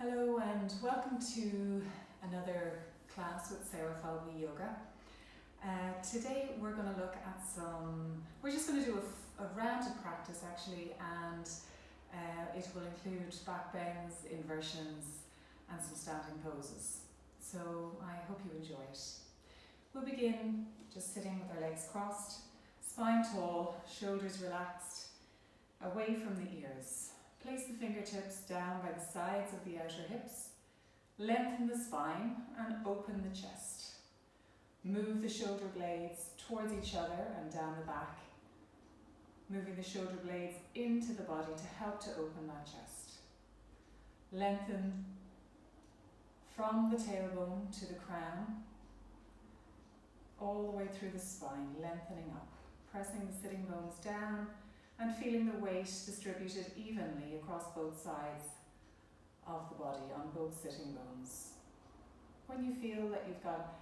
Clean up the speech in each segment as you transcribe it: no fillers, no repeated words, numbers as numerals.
Hello and welcome to another class with Sarah Falvey Yoga. Today we're going to look at we're just going to do a round of practice actually, and it will include back bends, inversions and some standing poses. So I hope you enjoy it. We'll begin just sitting with our legs crossed, spine tall, shoulders relaxed, away from the ears. Place the fingertips down by the sides of the outer hips. Lengthen the spine and open the chest. Move the shoulder blades towards each other and down the back. Moving the shoulder blades into the body to help to open that chest. Lengthen from the tailbone to the crown, all the way through the spine, lengthening up. Pressing the sitting bones down and feeling the weight distributed evenly across both sides of the body on both sitting bones. When you feel that you've got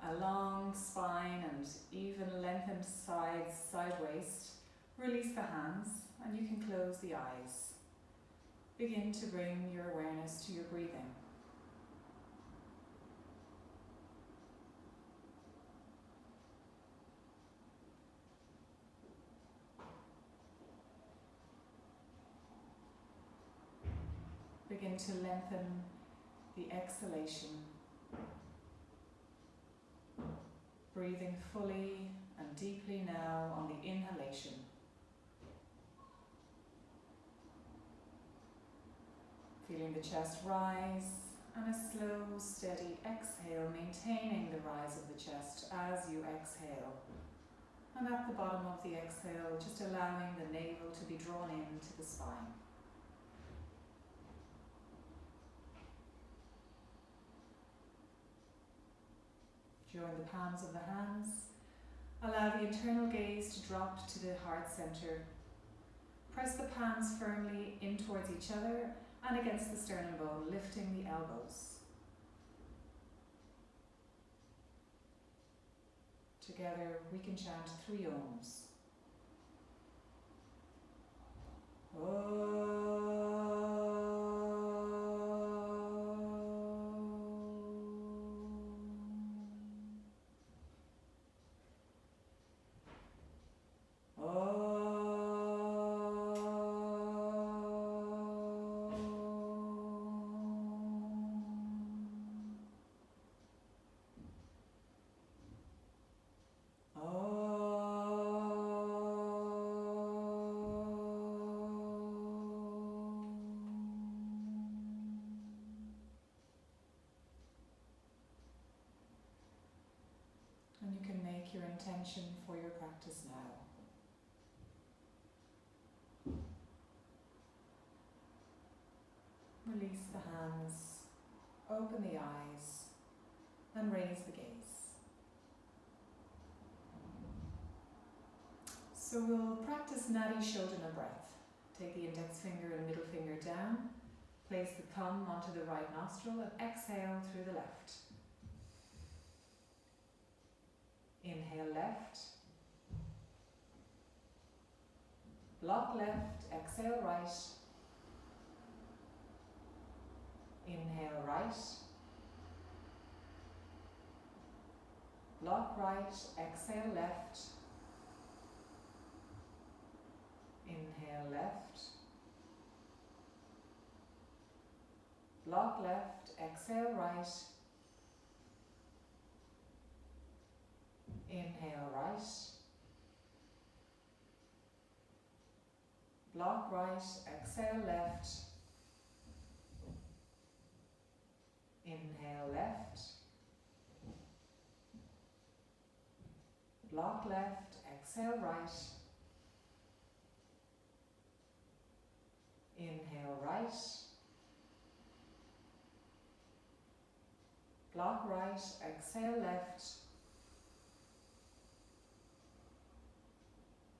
a long spine and even lengthened sides, side waist, release the hands and you can close the eyes. Begin to bring your awareness to your breathing. Begin to lengthen the exhalation, breathing fully and deeply now on the inhalation. Feeling the chest rise and a slow, steady exhale, maintaining the rise of the chest as you exhale. And at the bottom of the exhale, just allowing the navel to be drawn into the spine. Join the palms of the hands. Allow the internal gaze to drop to the heart center. Press the palms firmly in towards each other and against the sternum bone, lifting the elbows. Together we can chant 3 ohms. And you can make your intention for your practice now. Release the hands, open the eyes, and raise the gaze. So we'll practice Nadi Shodhana breath. Take the index finger and middle finger down, place the thumb onto the right nostril and exhale through the left. Inhale left, block left, exhale right, inhale right, block right, exhale left, inhale left, block left, exhale right, inhale right, block right, exhale left, inhale left, block left, exhale right, inhale right, block right, exhale left,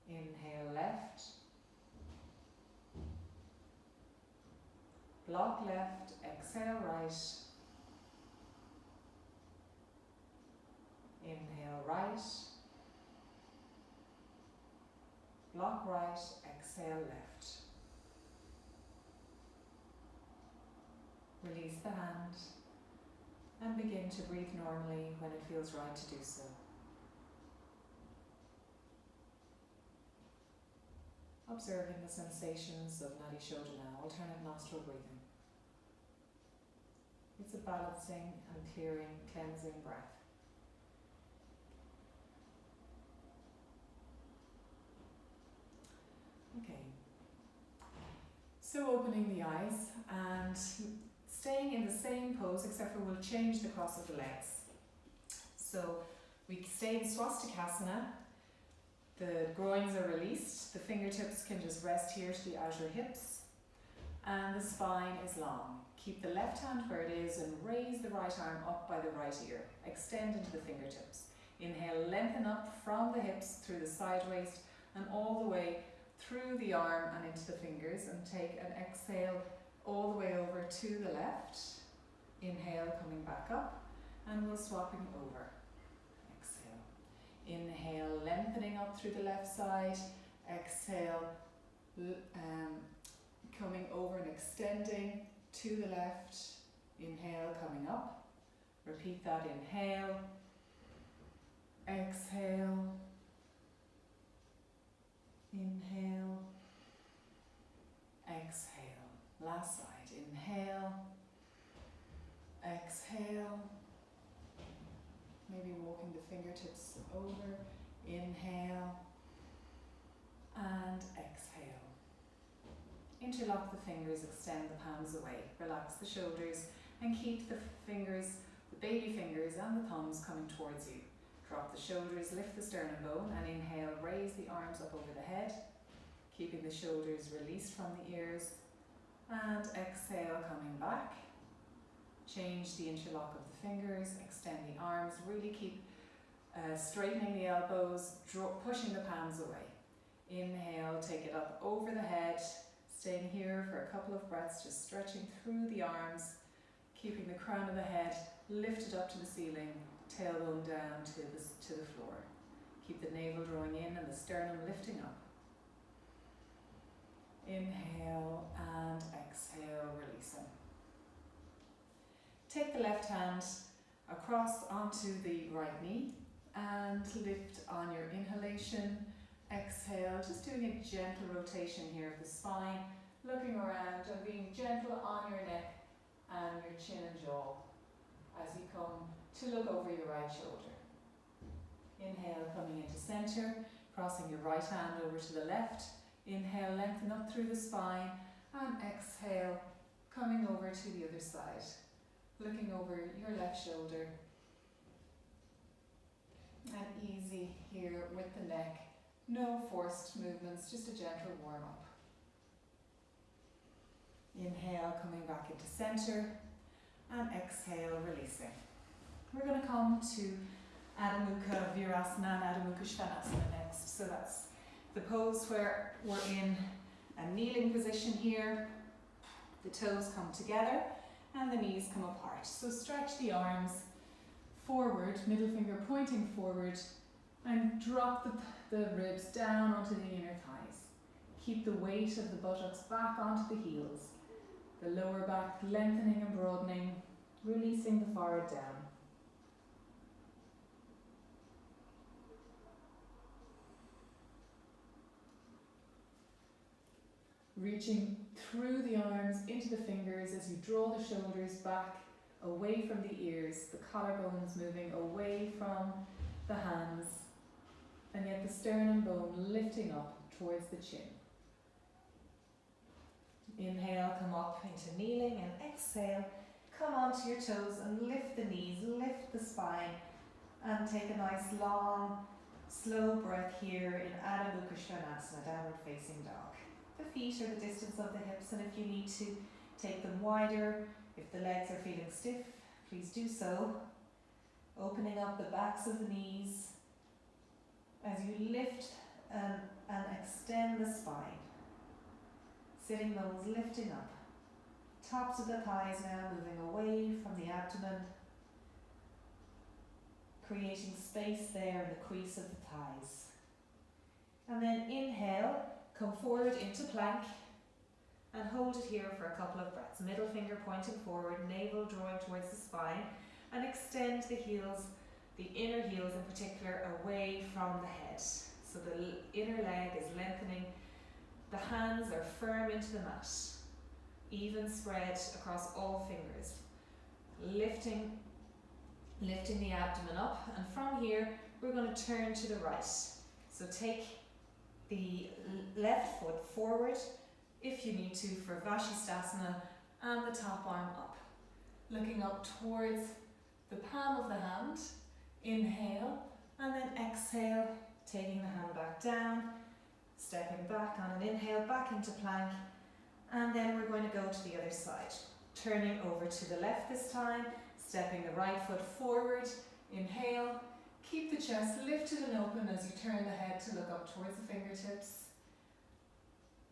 inhale left, block left, exhale right, inhale right, block right, exhale left. release the hand and begin to breathe normally when it feels right to do so. Observing the sensations of Nadi Shodhana, alternate nostril breathing. It's a balancing and clearing, cleansing breath. Okay. So opening the eyes and staying in the same pose, except for we'll change the cross of the legs. So we stay in Swastikasana. The groins are released. The fingertips can just rest here to the outer hips. And the spine is long. Keep the left hand where it is and raise the right arm up by the right ear. Extend into the fingertips. Inhale, lengthen up from the hips through the side waist and all the way through the arm and into the fingers, and take an exhale all the way over to the left. Inhale, coming back up, and we're swapping over. Exhale. Inhale, lengthening up through the left side. Exhale, coming over and extending to the left. Inhale, coming up. Repeat that. Inhale. Exhale. Inhale. Exhale. Last side. Inhale. Exhale. Maybe walking the fingertips over. Inhale. And exhale. Interlock the fingers, extend the palms away. Relax the shoulders and keep the fingers, the baby fingers and the thumbs coming towards you. Drop the shoulders, lift the sternum bone, and inhale, raise the arms up over the head, keeping the shoulders released from the ears. And exhale, coming back. Change the interlock of the fingers, extend the arms, really keep straightening the elbows, pushing the palms away. Inhale, take it up over the head, staying here for a couple of breaths, just stretching through the arms, keeping the crown of the head lifted up to the ceiling, tailbone down to the floor. Keep the navel drawing in and the sternum lifting up. Inhale and exhale, releasing. Take the left hand across onto the right knee and lift on your inhalation. Exhale, just doing a gentle rotation here of the spine, looking around and being gentle on your neck and your chin and jaw as you come to look over your right shoulder. Inhale, coming into center, crossing your right hand over to the left. Inhale, lengthen up through the spine, and exhale, coming over to the other side, looking over your left shoulder. And easy here with the neck. No forced movements, just a gentle warm-up. Inhale, coming back into center, and exhale, releasing. We're going to come to Adho Mukha Virasana and Adho Mukha Svanasana next. So that's the pose where we're in a kneeling position here. The toes come together and the knees come apart. So stretch the arms forward, middle finger pointing forward, and drop the ribs down onto the inner thighs. Keep the weight of the buttocks back onto the heels. The lower back lengthening and broadening, releasing the forehead down. Reaching through the arms into the fingers as you draw the shoulders back away from the ears, the collarbones moving away from the hands, and yet the sternum bone lifting up towards the chin. Inhale, come up into kneeling, and exhale, come onto your toes and lift the knees, lift the spine, and take a nice long, slow breath here in Adho Mukha Svanasana, downward facing dog. The feet are the distance of the hips, and if you need to take them wider, if the legs are feeling stiff, please do so. Opening up the backs of the knees as you lift and extend the spine. Sitting bones lifting up. Tops of the thighs now moving away from the abdomen, creating space there in the crease of the thighs. And then inhale, come forward into plank, and hold it here for a couple of breaths. Middle finger pointing forward, navel drawing towards the spine, and extend the heels, the inner heels in particular, away from the head. So the inner leg is lengthening, the hands are firm into the mat, even spread across all fingers, lifting the abdomen up, and from here we're going to turn to the right. So take the left foot forward if you need to for Vashisthasana, and the top arm up, looking up towards the palm of the hand. Inhale, and then exhale, taking the hand back down, stepping back on an inhale, back into plank, and then we're going to go to the other side. Turning over to the left this time, stepping the right foot forward, inhale, keep the chest lifted and open as you turn the head to look up towards the fingertips.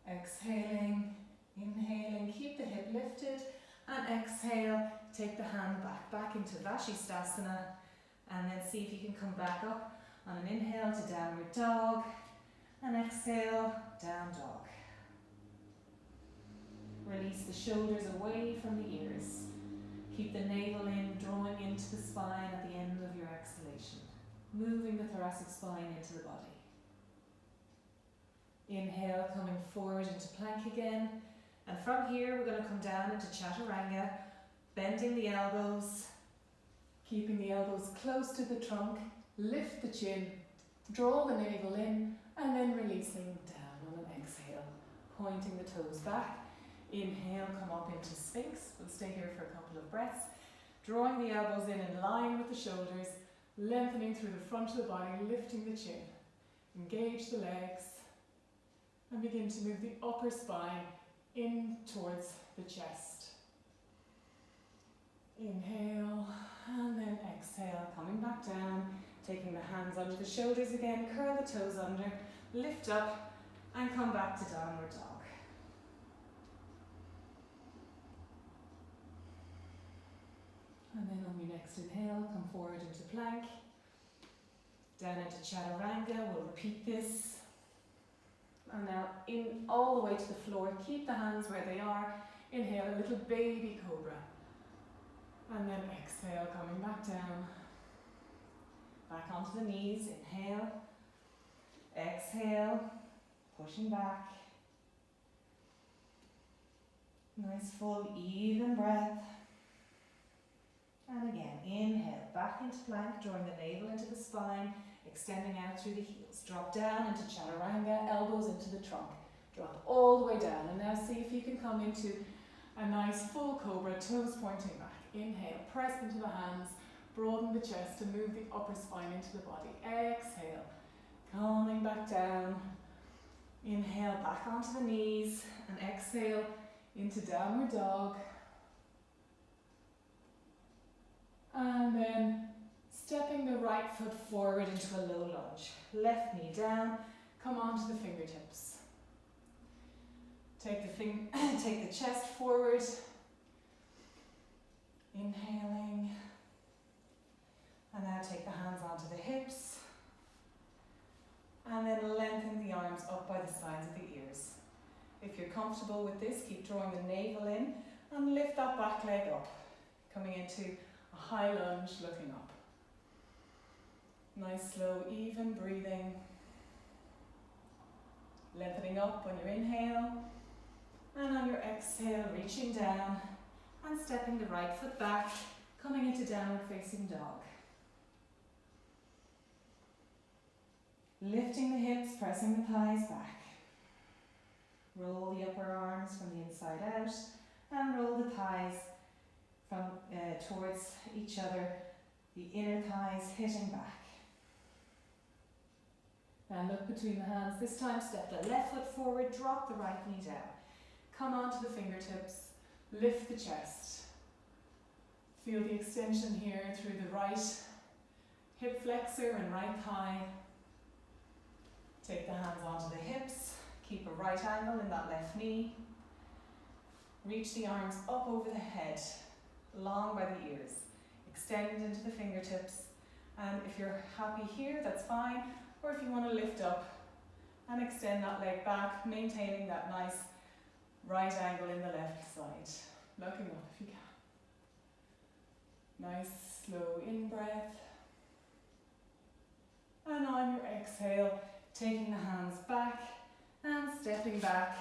Exhaling, inhaling, keep the hip lifted, and exhale, take the hand back into Vashisthasana, and then see if you can come back up on an inhale to downward dog, and exhale, down dog. Release the shoulders away from the ears. Keep the navel in, drawing into the spine at the end of your exhalation. Moving the thoracic spine into the body. Inhale, coming forward into plank again. And from here, we're going to come down into Chaturanga, bending the elbows, keeping the elbows close to the trunk, lift the chin, draw the navel in, and then releasing down on an exhale, pointing the toes back. Inhale, come up into Sphinx. We'll stay here for a couple of breaths. Drawing the elbows in line with the shoulders, lengthening through the front of the body, lifting the chin. Engage the legs, and begin to move the upper spine in towards the chest. Inhale, and then exhale, coming back down, taking the hands under the shoulders again, curl the toes under, lift up, and come back to downward dog. And then on your next inhale, come forward into plank, down into Chaturanga. We'll repeat this. And now in all the way to the floor, keep the hands where they are. Inhale, a little baby cobra. And then exhale, coming back down. Back onto the knees, inhale. Exhale, pushing back. Nice full even breath. And again, inhale, back into plank, drawing the navel into the spine, extending out through the heels. Drop down into Chaturanga, elbows into the trunk. Drop all the way down, and now see if you can come into a nice full cobra, toes pointing back. Inhale, press into the hands, broaden the chest and move the upper spine into the body. Exhale, coming back down. Inhale, back onto the knees, and exhale into downward dog. And then stepping the right foot forward into a low lunge. Left knee down, come onto the fingertips. Take the chest forward. Inhaling. And now take the hands onto the hips. And then lengthen the arms up by the sides of the ears. If you're comfortable with this, keep drawing the navel in and lift that back leg up. Coming into a high lunge, looking up. Nice, slow, even breathing. Lengthening up on your inhale. And on your exhale, reaching down and stepping the right foot back, coming into downward facing dog. Lifting the hips, pressing the thighs back. Roll the upper arms from the inside out and roll the thighs from towards each other, the inner thighs hitting back. And look between the hands. This time step the left foot forward, drop the right knee down. Come onto the fingertips, lift the chest. Feel the extension here through the right hip flexor and right thigh. Take the hands onto the hips, keep a right angle in that left knee. Reach the arms up over the head, long by the ears. Extend into the fingertips, and if you're happy here, that's fine. Or if you want to lift up and extend that leg back, maintaining that nice Right angle in the left side. Looking up if you can. Nice slow in breath. And on your exhale, taking the hands back and stepping back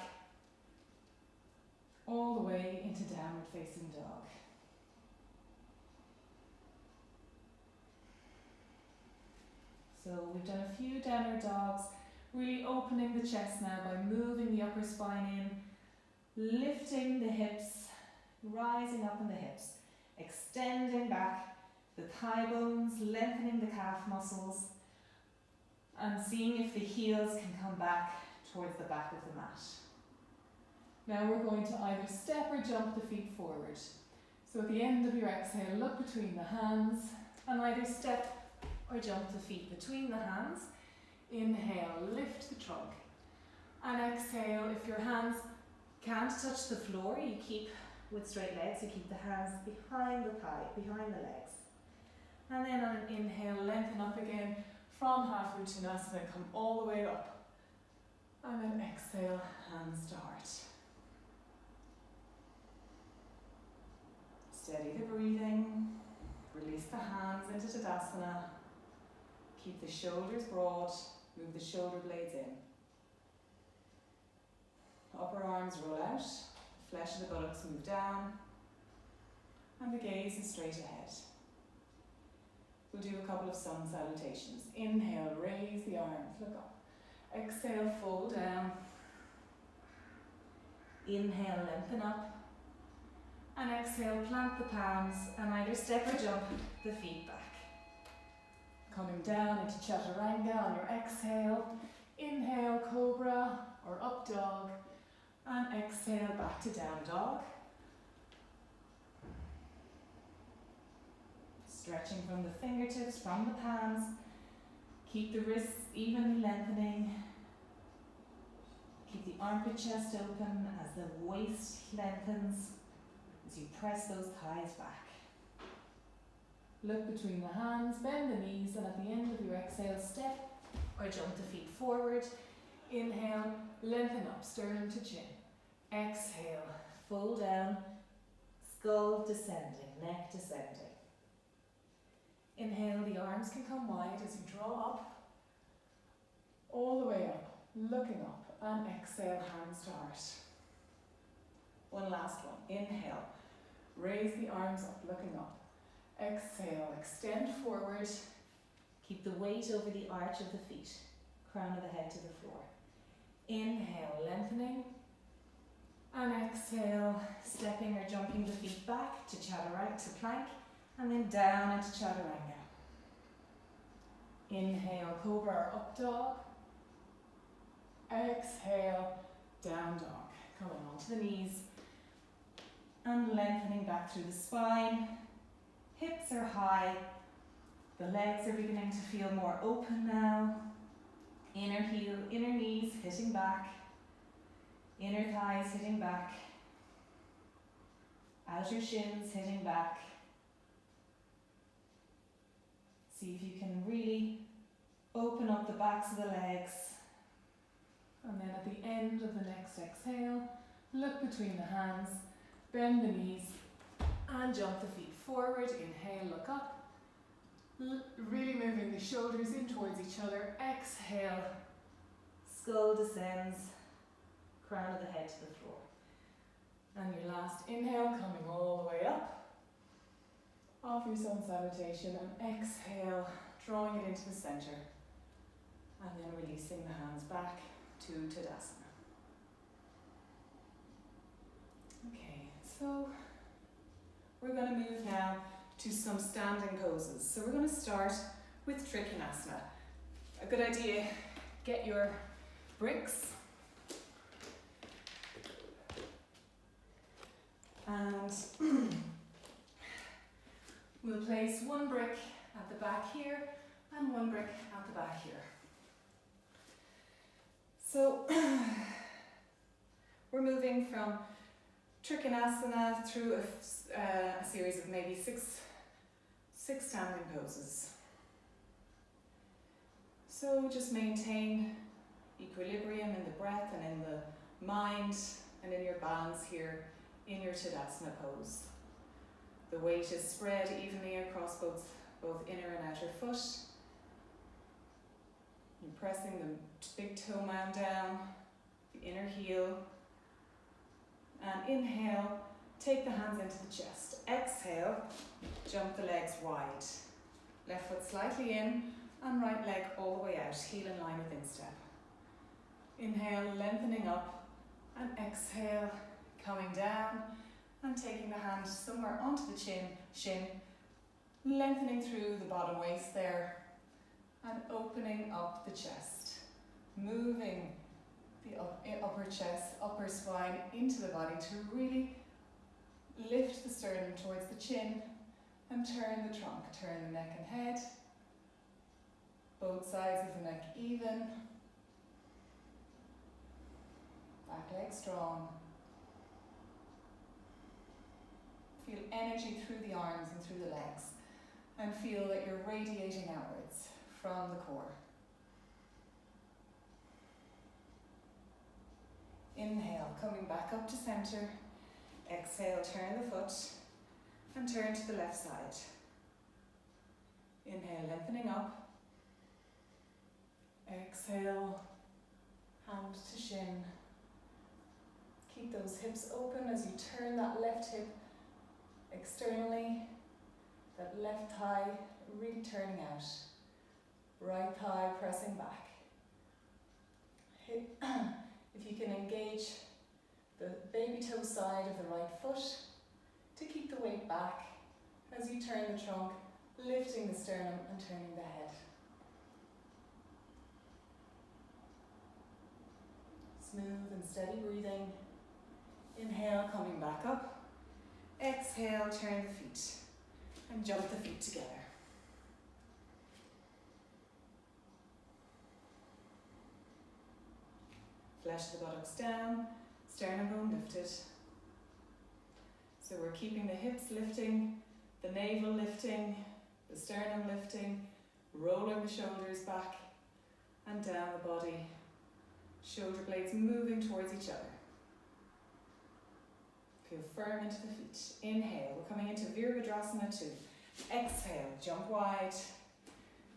all the way into downward facing dog. So we've done a few downward dogs, really opening the chest now by moving the upper spine in, lifting the hips, rising up in the hips, extending back the thigh bones, lengthening the calf muscles, and seeing if the heels can come back towards the back of the mat. Now we're going to either step or jump the feet forward. So at the end of your exhale, look between the hands and either step or jump the feet between the hands. Inhale, lift the trunk. And exhale, if your hands can't touch the floor, you keep with straight legs, you keep the hands behind the thigh, behind the legs. And then on an inhale, lengthen up again from half Uttanasana, come all the way up. And then exhale, hands to heart. Steady the breathing, release the hands into Tadasana. Keep the shoulders broad, move the shoulder blades in. Upper arms roll out, flesh of the buttocks move down, and the gaze is straight ahead. We'll do a couple of sun salutations. Inhale, raise the arms, look up. Exhale, fold down. Inhale, lengthen up. And exhale, plant the palms and either step or jump the feet back. Coming down into Chaturanga on your exhale. Inhale, Cobra or Up Dog. And exhale, back to Down Dog. Stretching from the fingertips, from the palms. Keep the wrists evenly lengthening. Keep the armpit chest open as the waist lengthens as you press those thighs back. Look between the hands, bend the knees, and at the end of your exhale, step or jump the feet forward. Inhale, lengthen up, sternum to chin. Exhale, fold down, skull descending, neck descending. Inhale, the arms can come wide as you draw up, all the way up, looking up, and exhale, hands to heart. One last one. Inhale, raise the arms up, looking up. Exhale, extend forward, keep the weight over the arch of the feet, crown of the head to the floor. Inhale, lengthening, and exhale, stepping or jumping the feet back to Chaturanga, to plank, and then down into Chaturanga. Inhale, Cobra or Up Dog. Exhale, Down Dog. Coming onto the knees and lengthening back through the spine. Hips are high. The legs are beginning to feel more open now. Inner heel, inner knees hitting back. Inner thighs hitting back. Outer shins hitting back. See if you can really open up the backs of the legs. And then at the end of the next exhale, look between the hands, bend the knees, and jump the feet forward. Inhale, look up. Really moving the shoulders in towards each other. Exhale, skull descends, crown of the head to the floor. And your last inhale, coming all the way up. Off your sun salutation, and exhale, drawing it into the center. And then releasing the hands back to Tadasana. Okay, so we're going to move now to some standing poses. So we're going to start with Trikonasana. A good idea, get your bricks. And we'll place one brick at the back here and one brick at the back here. So we're moving from Trikonasana through a series of maybe six standing poses. So just maintain equilibrium in the breath and in the mind and in your balance here in your Tadasana pose. The weight is spread evenly across both inner and outer foot. You're pressing the big toe mound down, the inner heel. And inhale, take the hands into the chest. Exhale, jump the legs wide. Left foot slightly in and right leg all the way out, heel in line with instep. Inhale, lengthening up, and exhale, coming down and taking the hand somewhere onto the shin, lengthening through the bottom waist there and opening up the chest, moving the upper chest, upper spine into the body to really lift the sternum towards the chin and turn the trunk, turn the neck and head, both sides of the neck even, back leg strong. Feel energy through the arms and through the legs and feel that you're radiating outwards from the core. Inhale, coming back up to center. Exhale, turn the foot and turn to the left side. Inhale, lengthening up. Exhale, hand to shin. Keep those hips open as you turn that left hip externally, that left thigh really turning out. Right thigh pressing back. If you can engage the baby toe side of the right foot to keep the weight back as you turn the trunk, lifting the sternum and turning the head. Smooth and steady breathing. Inhale, coming back up. Exhale, turn the feet and jump the feet together. Flesh the buttocks down, sternum bone lifted. So we're keeping the hips lifting, the navel lifting, the sternum lifting, rolling the shoulders back and down the body. Shoulder blades moving towards each other. Feel firm into the feet. Inhale, we're coming into Virabhadrasana 2. Exhale, jump wide.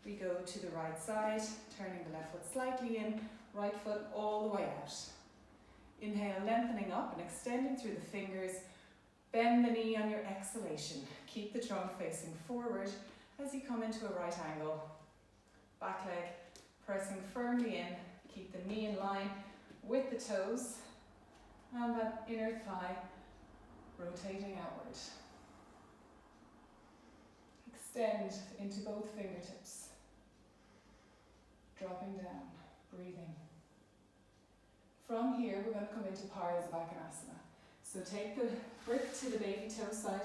We go to the right side, turning the left foot slightly in, right foot all the way out. Inhale, lengthening up and extending through the fingers. Bend the knee on your exhalation. Keep the trunk facing forward as you come into a right angle. Back leg pressing firmly in. Keep the knee in line with the toes and that inner thigh rotating outward. Extend into both fingertips. Dropping down, breathing. From here, we're going to come into Parsvakonasana. So take the grip to the baby toe side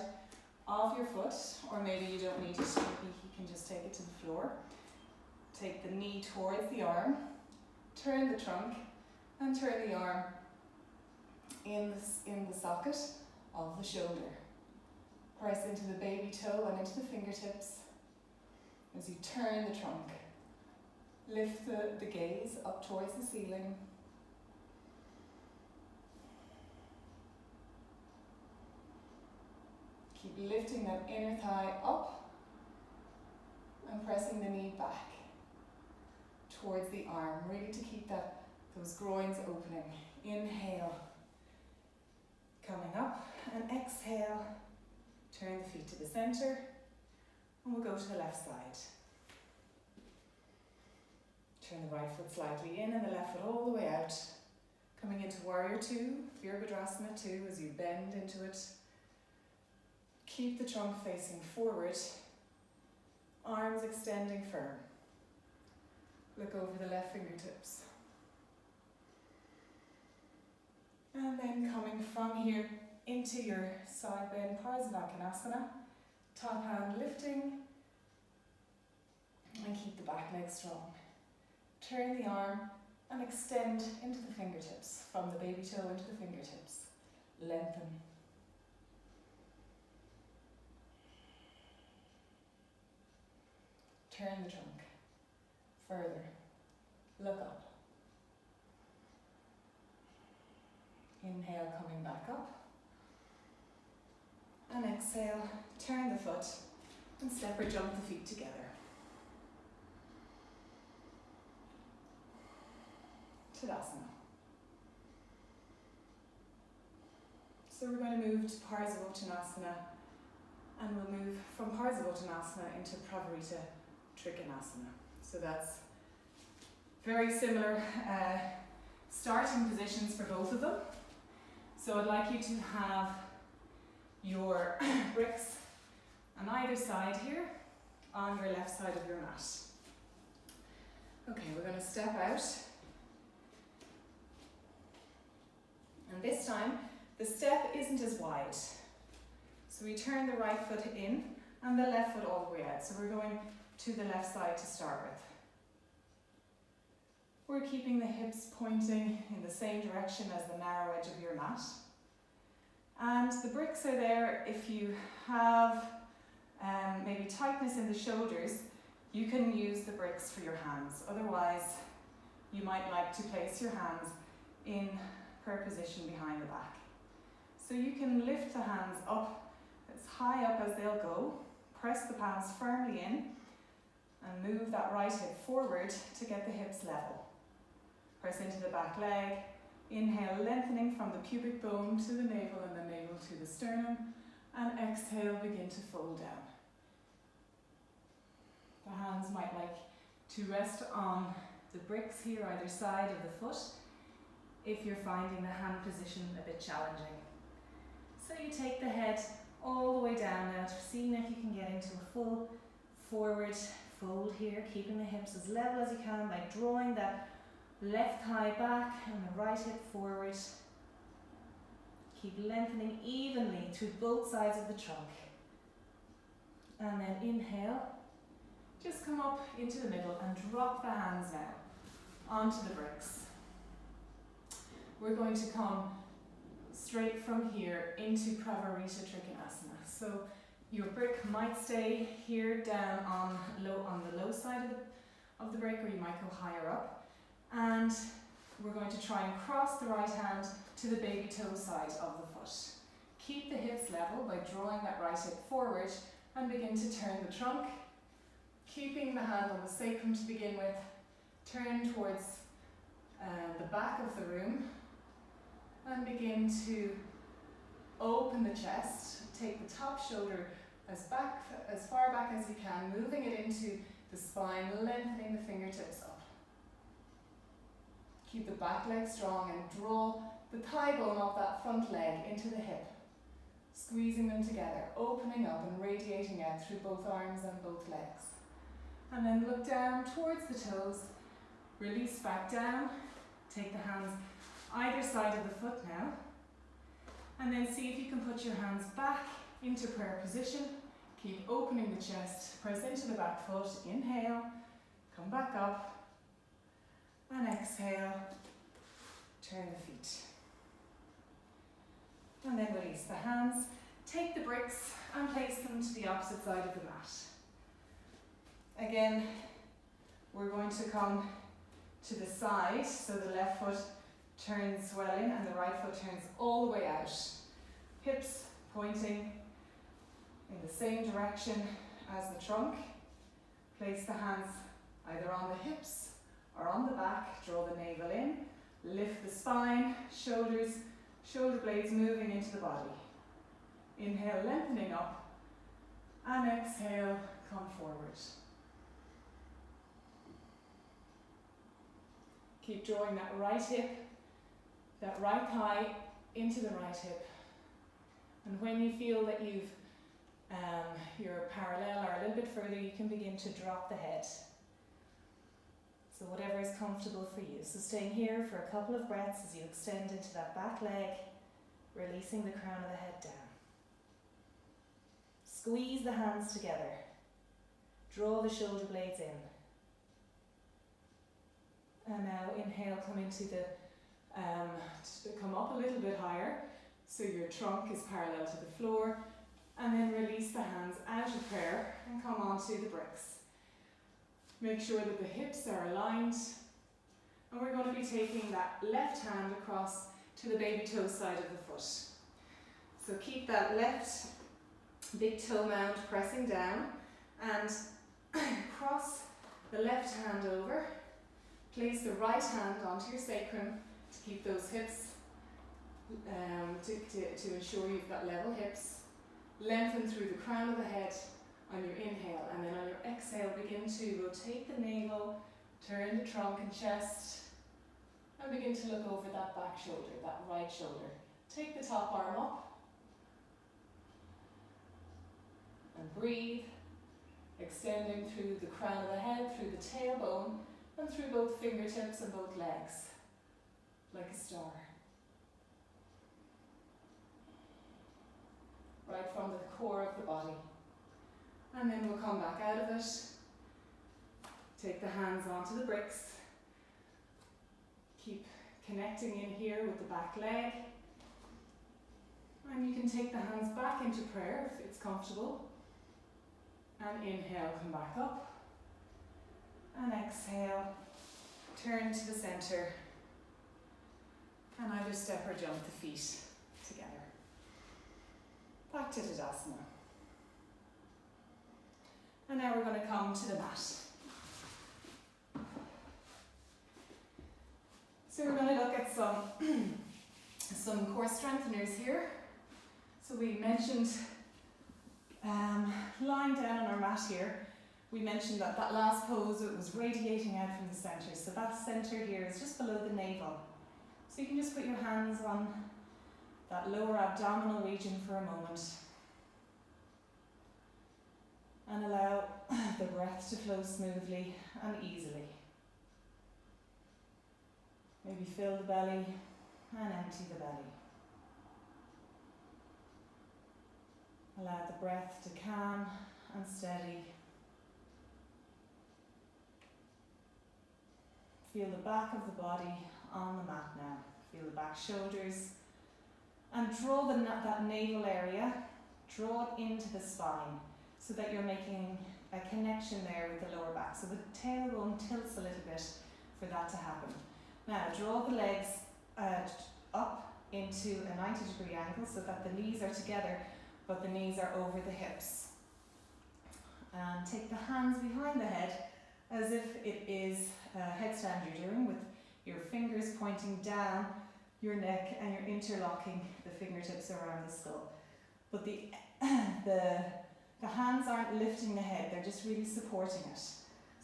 of your foot, or maybe you don't need it, maybe you can just take it to the floor. Take the knee towards the arm, turn the trunk, and turn the arm in the socket of the shoulder. Press into the baby toe and into the fingertips as you turn the trunk. Lift the gaze up towards the ceiling. Keep lifting that inner thigh up and pressing the knee back towards the arm, really to keep those groins opening. Inhale, coming up, and exhale, turn the feet to the center, and we'll go to the left side. Turn the right foot slightly in and the left foot all the way out. Coming into Warrior 2, Virabhadrasana 2 as you bend into it. Keep the trunk facing forward, arms extending firm. Look over the left fingertips. And then coming from here into your side bend Parsvakonasana, top hand lifting, and keep the back leg strong. Turn the arm and extend into the fingertips, from the baby toe into the fingertips. Lengthen. Turn the trunk. Further. Look up. Inhale, coming back up. And exhale, turn the foot and step or jump the feet together. Tadasana. So we're going to move to Parsavottanasana, and we'll move from Parsavottanasana into Pravarita Trikonasana. So that's very similar starting positions for both of them. So I'd like you to have your bricks on either side here on your left side of your mat. Okay, we're going to step out. And this time, the step isn't as wide. So we turn the right foot in and the left foot all the way out. So we're going to the left side to start with. We're keeping the hips pointing in the same direction as the narrow edge of your mat. And the bricks are there if you have maybe tightness in the shoulders, you can use the bricks for your hands. Otherwise, you might like to place your hands in prayer position behind the back. So you can lift the hands up as high up as they'll go, press the palms firmly in, and move that right hip forward to get the hips level. Press into the back leg. Inhale, lengthening from the pubic bone to the navel and the navel to the sternum. And exhale, begin to fold down. The hands might like to rest on the bricks here either side of the foot if you're finding the hand position a bit challenging. So you take the head all the way down now, seeing if you can get into a full forward fold here, keeping the hips as level as you can by drawing that left thigh back and the right hip forward. Keep lengthening evenly through both sides of the trunk. And then inhale, just come up into the middle and drop the hands now onto the bricks. We're going to come straight from here into Pravarita Trikonasana. So your brick might stay here down on the low side of the brick, or you might go higher up. And we're going to try and cross the right hand to the baby toe side of the foot. Keep the hips level by drawing that right hip forward and begin to turn the trunk. Keeping the hand on the sacrum to begin with, turn towards the back of the room and begin to open the chest. Take the top shoulder as far back as you can, moving it into the spine, lengthening the fingertips up. Keep the back leg strong and draw the thigh bone of that front leg into the hip, squeezing them together, opening up and radiating out through both arms and both legs. And then look down towards the toes, release back down, take the hands either side of the foot now, and then see if you can put your hands back into prayer position. Keep opening the chest, press into the back foot, inhale, come back up, and exhale, turn the feet. And then release the hands, take the bricks and place them to the opposite side of the mat. Again, we're going to come to the side, so the left foot turns well in and the right foot turns all the way out. Hips pointing in the same direction as the trunk. Place the hands either on the hips or on the back, draw the navel in, lift the spine, shoulder blades moving into the body. Inhale, lengthening up, and exhale, come forward. Keep drawing that right hip, that right thigh into the right hip. And when you feel that you're parallel or a little bit further, you can begin to drop the head. So whatever is comfortable for you. So staying here for a couple of breaths as you extend into that back leg, releasing the crown of the head down. Squeeze the hands together. Draw the shoulder blades in. And now inhale, come into come up a little bit higher, so your trunk is parallel to the floor, and then release the hands out of prayer and come onto the bricks. Make sure that the hips are aligned, and we're going to be taking that left hand across to the baby toe side of the foot. So keep that left big toe mound pressing down and cross the left hand over. Place the right hand onto your sacrum to keep those hips, to ensure you've got level hips. Lengthen through the crown of the head on your inhale, and then on your exhale begin to rotate the navel, turn the trunk and chest, and begin to look over that back shoulder, that right shoulder. Take the top arm up and breathe, extending through the crown of the head, through the tailbone, and through both fingertips and both legs, like a star. Right from the core of the body. And then we'll come back out of it. Take the hands onto the bricks. Keep connecting in here with the back leg. And you can take the hands back into prayer if it's comfortable. And inhale, come back up. And exhale, turn to the center. And either step or jump the feet together. Back to Tadasana. And now we're going to come to the mat. So we're going to look at some core strengtheners here. So we mentioned lying down on our mat here. We mentioned that last pose, it was radiating out from the center. So that center here is just below the navel. So you can just put your hands on that lower abdominal region for a moment. And allow the breath to flow smoothly and easily. Maybe fill the belly and empty the belly. Allow the breath to calm and steady. Feel the back of the body on the mat now. Feel the back shoulders. And draw that navel area, draw it into the spine so that you're making a connection there with the lower back. So the tailbone tilts a little bit for that to happen. Now draw the legs up into a 90-degree angle so that the knees are together but the knees are over the hips. And take the hands behind the head as if it is a headstand you're doing, with your fingers pointing down your neck and you're interlocking the fingertips around the skull. But the hands aren't lifting the head, they're just really supporting it.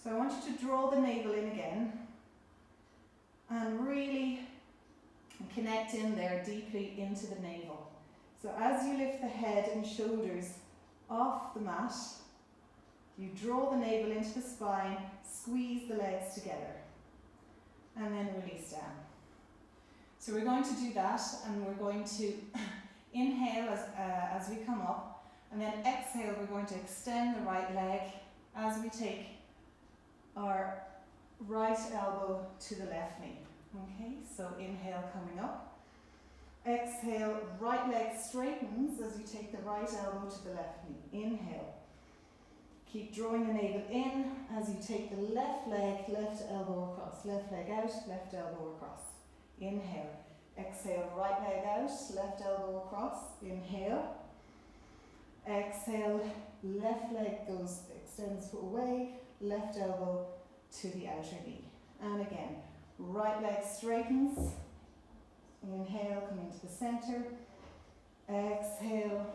So I want you to draw the navel in again and really connect in there deeply into the navel. So as you lift the head and shoulders off the mat, you draw the navel into the spine, squeeze the legs together, and then release down. So we're going to do that, and we're going to inhale as we come up, and then exhale, we're going to extend the right leg as we take our right elbow to the left knee. Okay, so inhale coming up. Exhale, right leg straightens as you take the right elbow to the left knee. Inhale. Keep drawing the navel in as you take the left leg, left elbow across. Left leg out, left elbow across. Inhale. Exhale, right leg out, left elbow across. Inhale. Exhale, left leg extends away, left elbow to the outer knee. And again, right leg straightens. Inhale, come into the center. Exhale.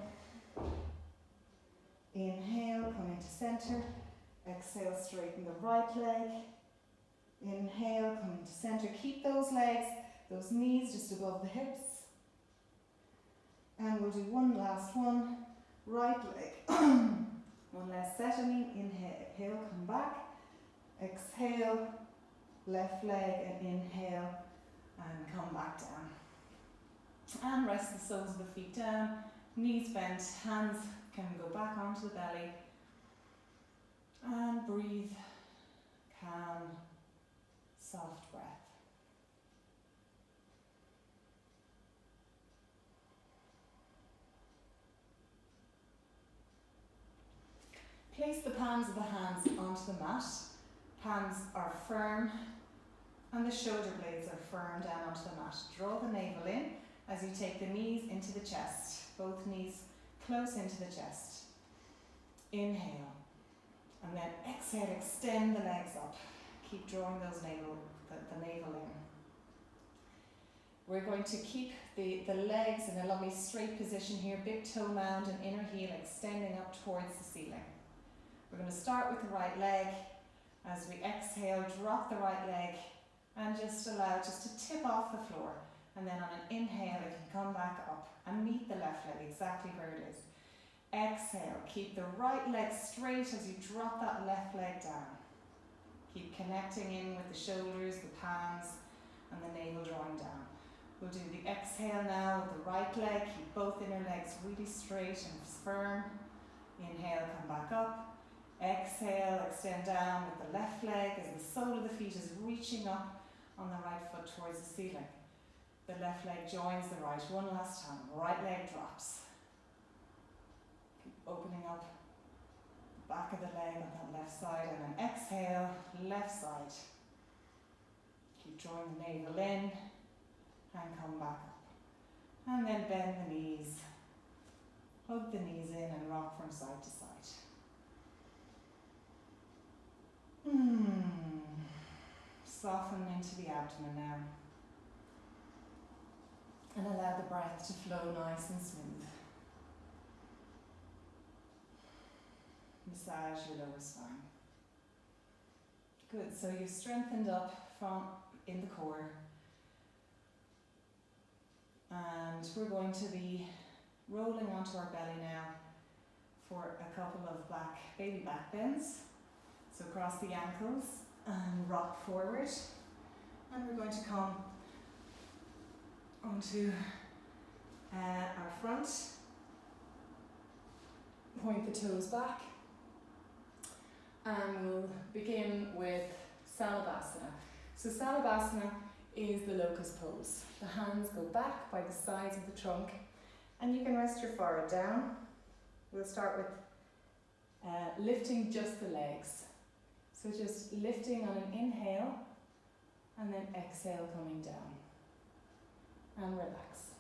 Inhale, come into center. Exhale, straighten the right leg. Inhale, come into center. Keep those legs, those knees just above the hips. And we'll do one last one. Right leg. One last set. Inhale, come back. Exhale, left leg, and inhale, and come back down. And rest the soles of the feet down, knees bent, hands can go back onto the belly. And breathe, calm, soft breath. Place the palms of the hands onto the mat. Palms are firm, and the shoulder blades are firm down onto the mat. Draw the navel in as you take the knees into the chest, both knees close into the chest. Inhale, and then exhale, extend the legs up. Keep drawing those the navel in. We're going to keep the legs in a lovely straight position here, big toe mound and inner heel extending up towards the ceiling. We're going to start with the right leg. As we exhale, drop the right leg and just allow it just to tip off the floor. And then on an inhale, it can come back up and meet the left leg exactly where it is. Exhale, keep the right leg straight as you drop that left leg down. Keep connecting in with the shoulders, the palms, and the navel drawing down. We'll do the exhale now with the right leg. Keep both inner legs really straight and firm. Inhale, come back up. Exhale, extend down with the left leg as the sole of the feet is reaching up on the right foot towards the ceiling. The left leg joins the right. One last time. Right leg drops. Keep opening up the back of the leg on that left side, and then exhale, left side. Keep drawing the navel in and come back up. And then bend the knees. Hug the knees in and rock from side to side. Soften into the abdomen now. And allow the breath to flow nice and smooth. Massage your lower spine. Good, so you've strengthened up from in the core. And we're going to be rolling onto our belly now for a couple of baby back bends. So cross the ankles and rock forward. And we're going to come onto our front. Point the toes back. And we'll begin with Salabhasana. So Salabhasana is the locust pose. The hands go back by the sides of the trunk, and you can rest your forehead down. We'll start with lifting just the legs. So just lifting on an inhale, and then exhale coming down. And relax.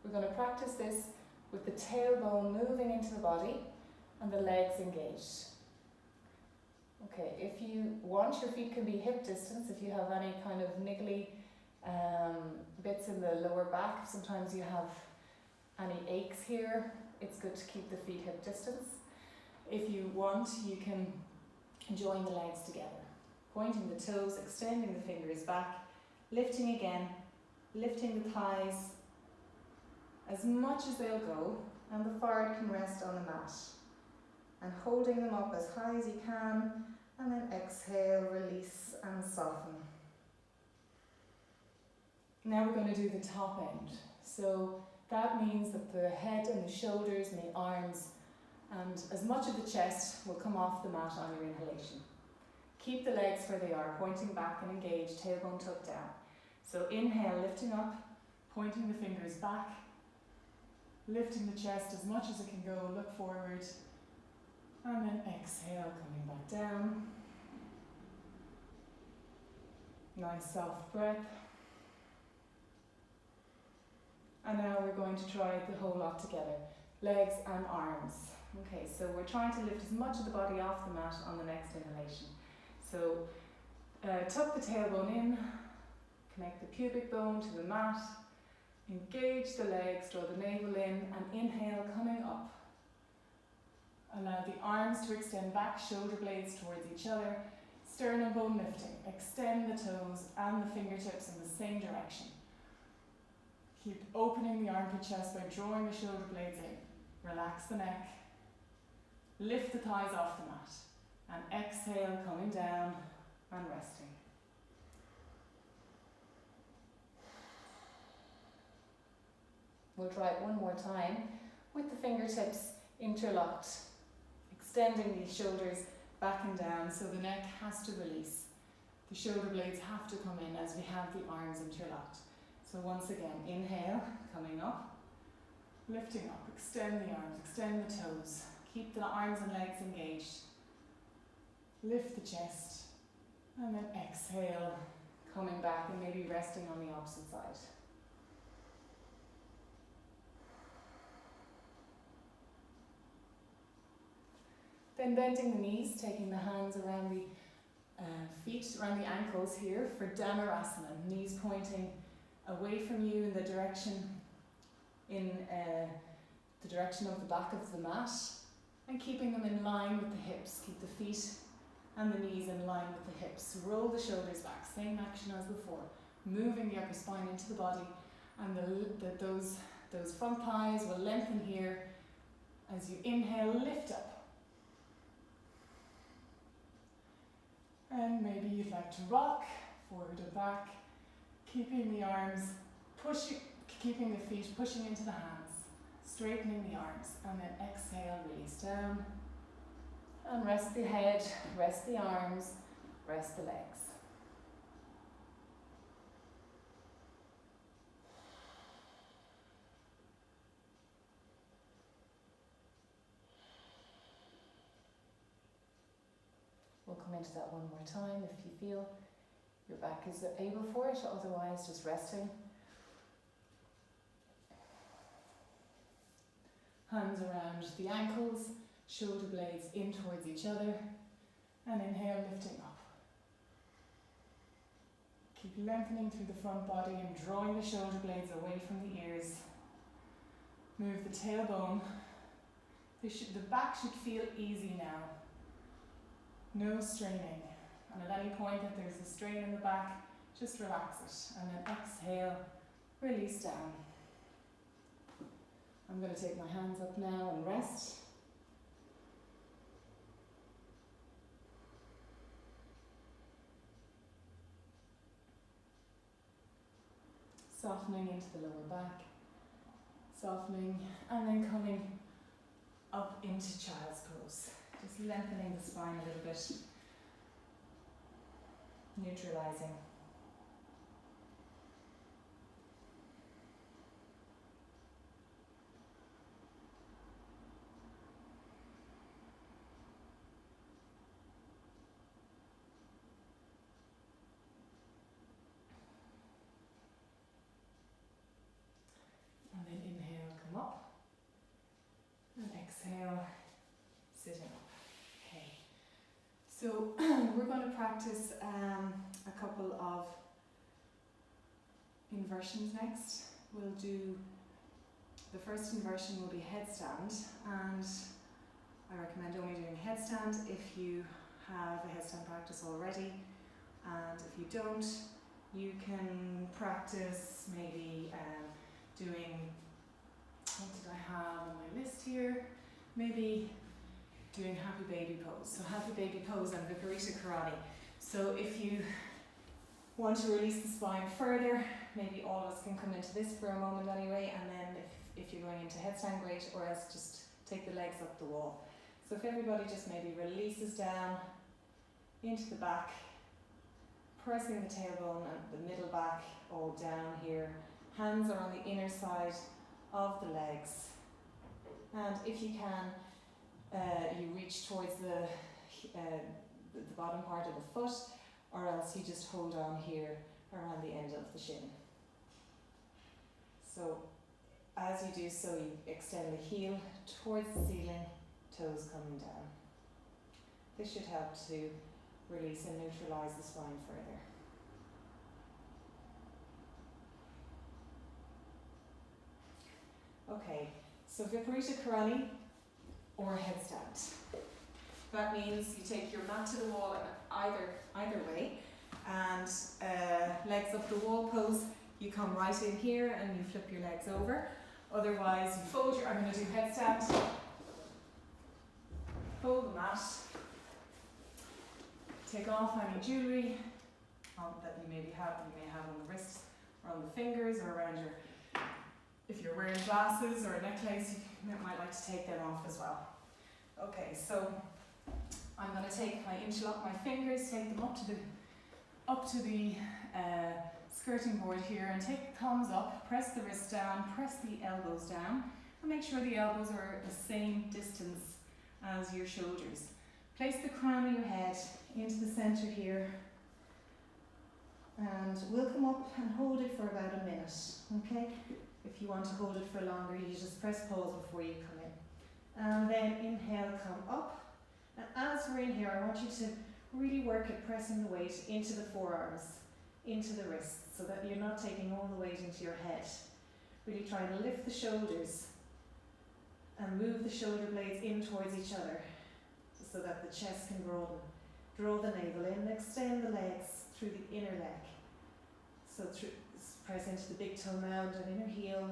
We're going to practice this with the tailbone moving into the body and the legs engaged. Okay, if you want, your feet can be hip distance. If you have any kind of niggly bits in the lower back, sometimes you have any aches here, it's good to keep the feet hip distance. If you want, you can join the legs together, pointing the toes, extending the fingers back, lifting again, lifting the thighs as much as they'll go, and the forehead can rest on the mat, and holding them up as high as you can, and then exhale, release and soften. Now we're going to do the top end. So that means that the head and the shoulders and the arms and as much of the chest will come off the mat on your inhalation. Keep the legs where they are, pointing back and engaged, tailbone tucked down. So inhale, lifting up, pointing the fingers back, lifting the chest as much as it can go, look forward, and then exhale, coming back down. Nice soft breath. And now we're going to try the whole lot together, legs and arms. Okay, so we're trying to lift as much of the body off the mat on the next inhalation. So tuck the tailbone in, connect the pubic bone to the mat, engage the legs, draw the navel in, and inhale, coming up. Allow the arms to extend back, shoulder blades towards each other, sternum bone lifting. Extend the toes and the fingertips in the same direction. Keep opening the armpit chest by drawing the shoulder blades in. Relax the neck. Lift the thighs off the mat. And exhale, coming down and resting. We'll try it one more time with the fingertips interlocked. Extending these shoulders back and down so the neck has to release. The shoulder blades have to come in as we have the arms interlocked. So once again, inhale, coming up, lifting up, extend the arms, extend the toes. Keep the arms and legs engaged. Lift the chest. And then exhale, coming back and maybe resting on the opposite side. Then bending the knees, taking the hands around the feet, around the ankles here for Dhanurasana. Knees pointing away from you in the direction of the back of the mat, and keeping them in line with the hips. Keep the feet and the knees in line with the hips. Roll the shoulders back, same action as before. Moving the upper spine into the body, and those front thighs will lengthen here as you inhale, lift up. And maybe you'd like to rock forward and back, keeping the arms pushing, keeping the feet pushing into the hands, straightening the arms, and then exhale, release down. And rest the head, rest the arms, rest the legs. We'll come into that one more time if you feel your back is able for it, otherwise just resting. Hands around the ankles, shoulder blades in towards each other, and inhale, lifting up. Keep lengthening through the front body and drawing the shoulder blades away from the ears. Move the tailbone. The back should feel easy now. No straining. And at any point if there's a strain in the back, just relax it. And then exhale, release down. I'm going to take my hands up now and rest. Softening into the lower back. Softening and then coming up into child's pose. Just lengthening the spine a little bit. Neutralizing. And then inhale, come up. And exhale, sitting up. Okay. So we're going to practice a couple of inversions next. We'll do, the first inversion will be headstand, and I recommend only doing headstand if you have a headstand practice already, and if you don't, you can practice maybe doing, what did I have on my list here? Maybe doing happy baby pose. So happy baby pose and Viparita Karani. So if you want to release the spine further, maybe all of us can come into this for a moment anyway, and then if you're going into headstand, great, or else just take the legs up the wall. So if everybody just maybe releases down into the back, pressing the tailbone and the middle back all down here. Hands are on the inner side of the legs. And if you can, you reach towards the bottom part of the foot, or else you just hold on here around the end of the shin. So as you do so, you extend the heel towards the ceiling, toes coming down. This should help to release and neutralize the spine further. Okay, so Viparita Karani or headstand. That means you take your mat to the wall in either way, and legs up the wall pose, you come right in here and you flip your legs over. Otherwise, you fold I'm going to do headstand. Fold the mat. Take off any jewellery that you may have on the wrists or on the fingers or around your, if you're wearing glasses or a necklace, you might like to take them off as well. Okay, so I'm going to interlock my fingers, take them up to the skirting board here, and take the thumbs up, press the wrists down, press the elbows down, and make sure the elbows are the same distance as your shoulders. Place the crown of your head into the center here, And we'll come up and hold it for about a minute, okay? If you want to hold it for longer, you just press pause before you come in. And then inhale, come up. And as we're in here, I want you to really work at pressing the weight into the forearms, into the wrists, so that you're not taking all the weight into your head. Really try and lift the shoulders and move the shoulder blades in towards each other so that the chest can broaden. Draw the navel in, extend the legs through the inner leg. So press into the big toe mound and inner heel,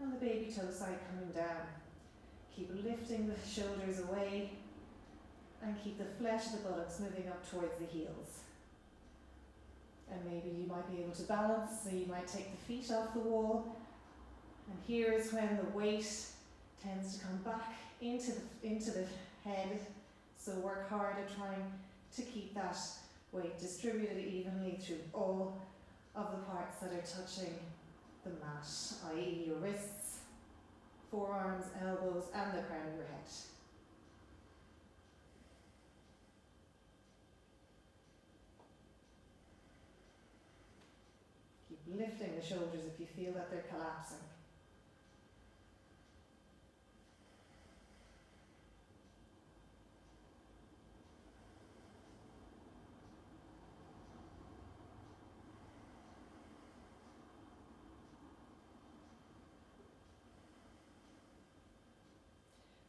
and the baby toe side coming down. Keep lifting the shoulders away, and keep the flesh of the buttocks moving up towards the heels. And maybe you might be able to balance, so you might take the feet off the wall. And here is when the weight tends to come back into the head. So work hard at trying to keep that weight distributed evenly through all of the parts that are touching the mat, i.e. your wrists, forearms, elbows, and the crown of your head. Keep lifting the shoulders if you feel that they're collapsing.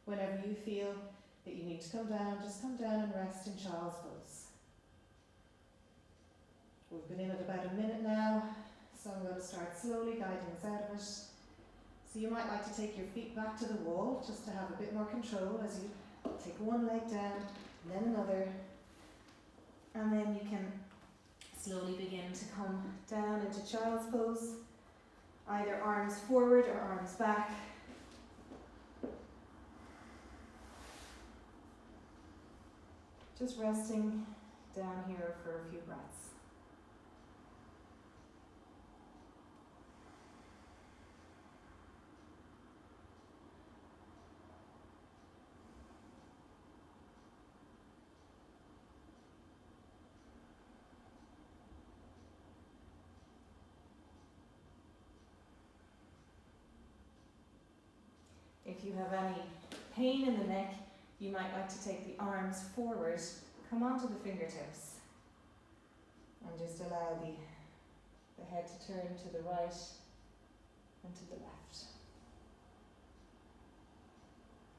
Whenever you feel that you need to come down, just come down and rest in child's pose. We've been in it about a minute now, so I'm going to start slowly guiding us out of it. So you might like to take your feet back to the wall, just to have a bit more control as you take one leg down, and then another. And then you can slowly begin to come down into child's pose, either arms forward or arms back. Just resting down here for a few breaths. If you have any pain in the neck, you might like to take the arms forward, come onto the fingertips, and just allow the head to turn to the right and to the left.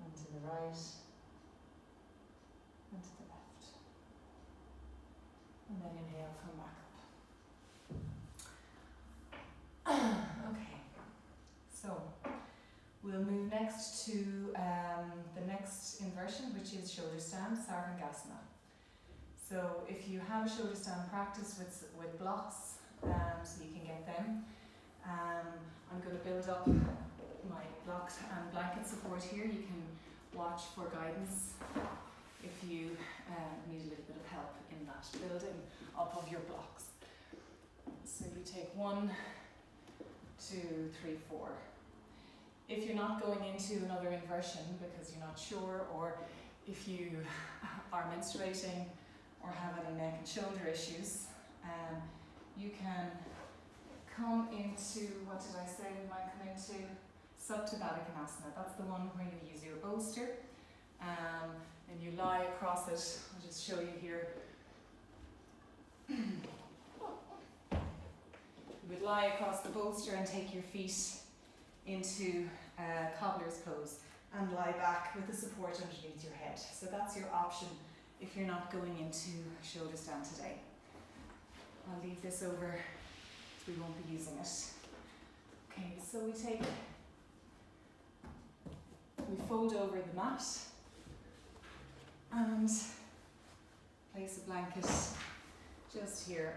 And to the right and to the left. And then inhale, come back up. Okay, so we'll move next to the next inversion, which is shoulder stand, Sarvangasana. So if you have a shoulder stand, practice with blocks so you can get them. I'm going to build up my block and blanket support here. You can watch for guidance if you need a little bit of help in that building up of your blocks. So you take 1, 2, 3, 4. If you're not going into another inversion because you're not sure, or if you are menstruating or have any neck and shoulder issues, you can come into, what did I say we might come into? Supta-Baddha-Konasana. That's the one where you use your bolster and you lie across it. I'll just show you here. You would lie across the bolster and take your feet into cobbler's pose and lie back with the support underneath your head. So that's your option if you're not going into shoulder stand today. I'll leave this over, we won't be using it. Okay, so we fold over the mat and place a blanket just here,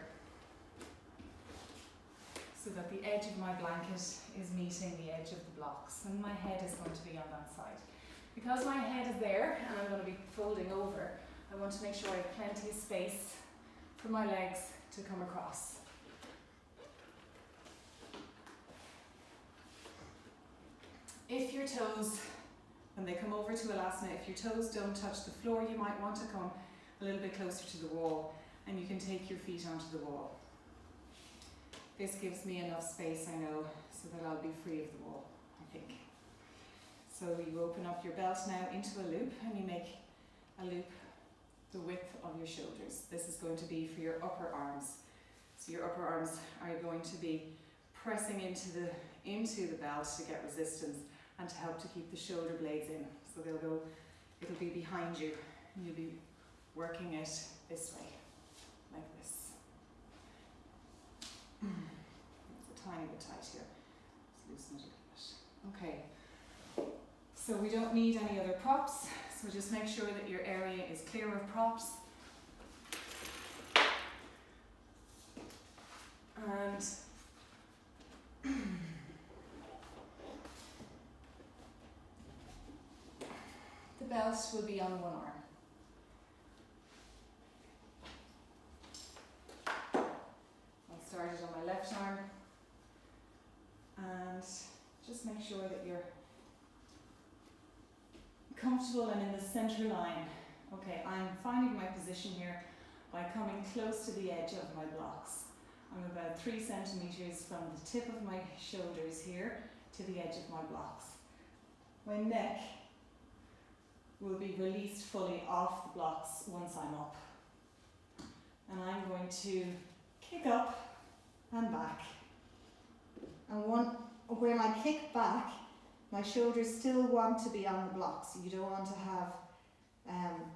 so that the edge of my blanket is meeting the edge of the blocks, and my head is going to be on that side. Because my head is there and I'm going to be folding over, I want to make sure I have plenty of space for my legs to come across. If your toes, when they come over to Alasana, if your toes don't touch the floor, you might want to come a little bit closer to the wall, and you can take your feet onto the wall. This gives me enough space, I know, so that I'll be free of the wall, I think. So you open up your belt now into a loop, and you make a loop the width of your shoulders. This is going to be for your upper arms. So your upper arms are going to be pressing into the belt to get resistance and to help to keep the shoulder blades in. So it'll be behind you, and you'll be working it this way, like this. It's a tiny bit tight here. Let's loosen it a bit. Okay. So we don't need any other props, so just make sure that your area is clear of props. And the belt will be on one arm. I'll start it on my left arm, and just make sure that you're comfortable and in the center line. Okay, I'm finding my position here by coming close to the edge of my blocks. I'm about 3 centimeters from the tip of my shoulders here to the edge of my blocks. My neck will be released fully off the blocks once I'm up. And I'm going to kick up and back. And when I kick back, my shoulders still want to be on the blocks. You don't want to have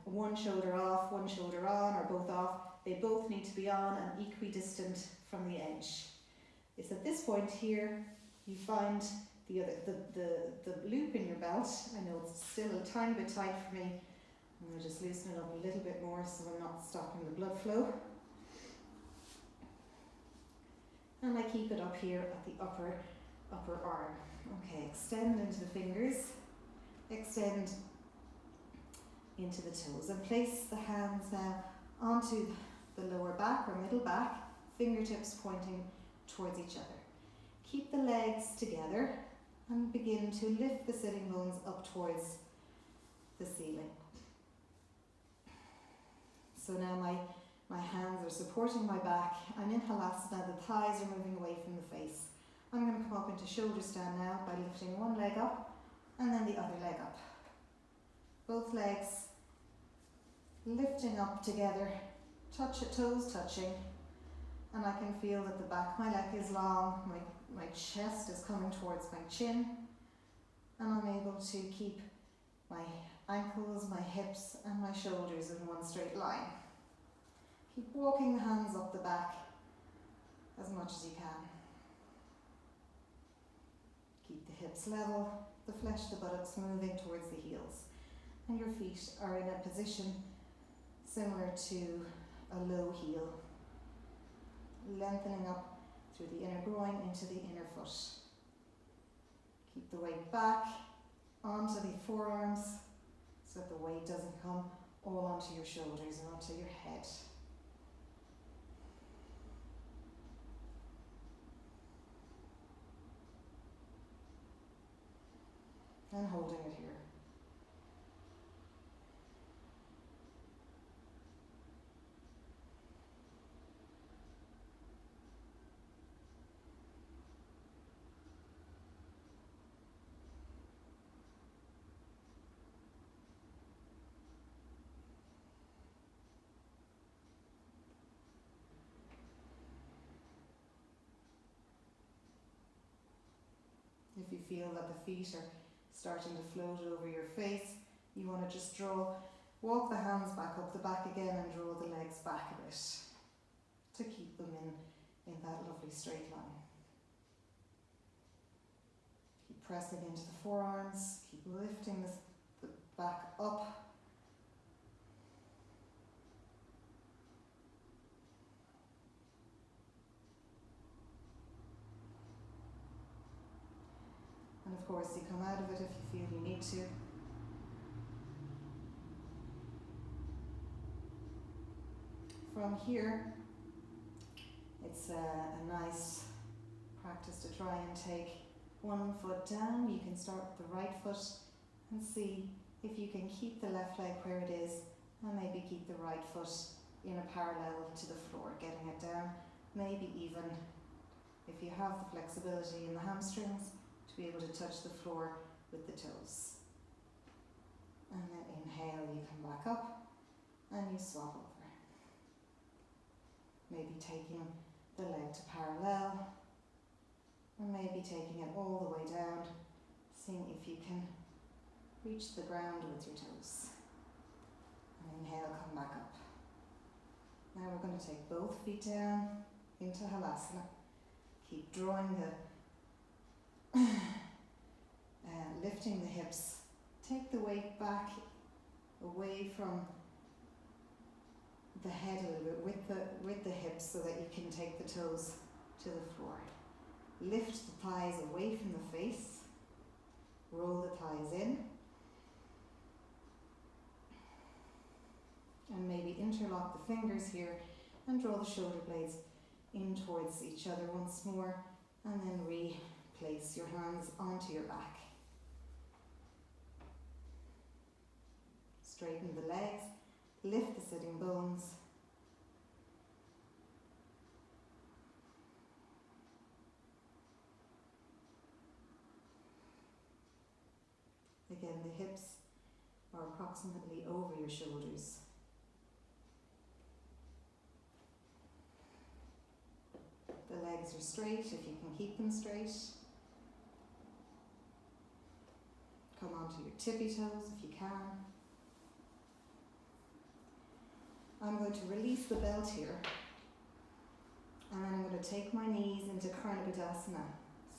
one shoulder off, one shoulder on, or both off. They both need to be on and equidistant from the edge. It's at this point here you find the loop in your belt. I know it's still a tiny bit tight for me. I'm going to just loosen it up a little bit more so I'm not stopping the blood flow. And I keep it up here at the upper arm. Okay, extend into the fingers, extend into the toes, and place the hands now onto the lower back or middle back, fingertips pointing towards each other. Keep the legs together and begin to lift the sitting bones up towards the ceiling. So now my hands are supporting my back. I'm in Halasana, the thighs are moving away from the face. I'm going to come up into shoulder stand now by lifting one leg up and then the other leg up. Both legs lifting up together, toes touching, and I can feel that the back of my neck is long, my chest is coming towards my chin, and I'm able to keep my ankles, my hips and my shoulders in one straight line. Keep walking the hands up the back as much as you can. Keep the hips level, the flesh, the buttocks moving towards the heels. And your feet are in a position similar to a low heel, lengthening up through the inner groin into the inner foot. Keep the weight back onto the forearms so that the weight doesn't come all onto your shoulders and onto your head. And holding it here. If you feel that the feet are starting to float over your face, you want to just walk the hands back up the back again and draw the legs back a bit to keep them in that lovely straight line. Keep pressing into the forearms, keep lifting the back up. And of course, you come out of it if you feel you need to. From here, it's a nice practice to try and take one foot down. You can start with the right foot and see if you can keep the left leg where it is and maybe keep the right foot in a parallel to the floor, getting it down, maybe even if you have the flexibility in the hamstrings, to be able to touch the floor with the toes. And then inhale, you come back up and you swap over. Maybe taking the leg to parallel, and maybe taking it all the way down, seeing if you can reach the ground with your toes. And inhale, come back up. Now we're going to take both feet down into Halasana. Keep drawing the, lifting the hips. Take the weight back away from the head a little bit with the hips so that you can take the toes to the floor. Lift the thighs away from the face. Roll the thighs in. And maybe interlock the fingers here and draw the shoulder blades in towards each other once more, and then replace your hands onto your back. Straighten the legs, lift the sitting bones. Again, the hips are approximately over your shoulders. The legs are straight if you can keep them straight. Come onto your tippy toes if you can. I'm going to release the belt here, and then I'm going to take my knees into Karnabadasana.